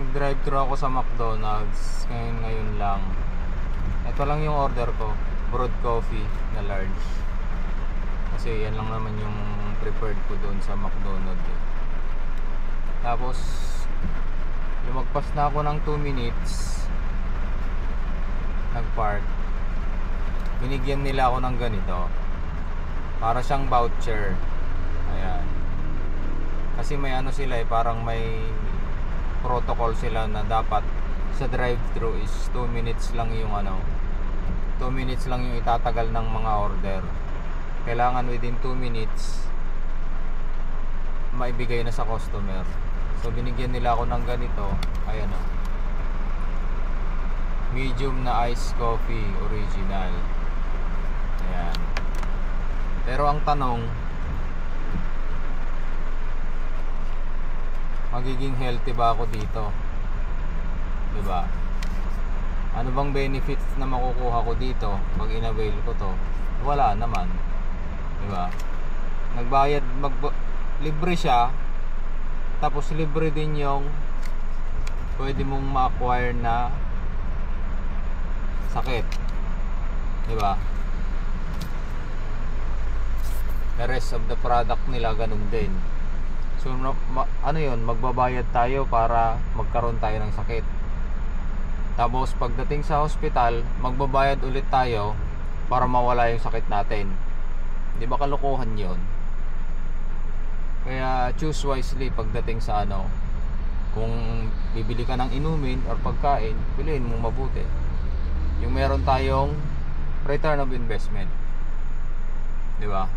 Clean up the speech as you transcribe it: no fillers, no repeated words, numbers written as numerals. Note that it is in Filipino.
Nag-drive-thru ako sa McDonald's ngayon lang. Ito lang yung order ko, brewed coffee na large. Kasi yan lang naman yung preferred ko doon sa McDonald's eh. Tapos lumagpas na ako ng 2 minutes, nagpark. Binigyan nila ako ng ganito, para siyang voucher. Ayan. Kasi may ano sila eh, parang may protocol sila na dapat sa drive-thru is 2 minutes lang yung 2 minutes lang yung itatagal ng mga order. Kailangan within 2 minutes maibigay na sa customer. So binigyan nila ako ng ganito. Ayan o, medium na iced coffee original. Ayan. Pero ang tanong, magiging healthy ba ako dito? Diba? Ano bang benefits na makukuha ko dito pag in-avail ko to? Wala naman. Diba? Nagbayad, libre siya. Tapos libre din yung pwede mong ma-acquire na sakit. Diba? The rest of the product nila ganun din. So ano yun, magbabayad tayo para magkaroon tayo ng sakit. Tapos pagdating sa hospital, magbabayad ulit tayo para mawala yung sakit natin. Di ba kalokohan yun? Kaya choose wisely pagdating sa kung bibili ka ng inumin or pagkain, piliin mong mabuti. Yung meron tayong return of investment. Di ba?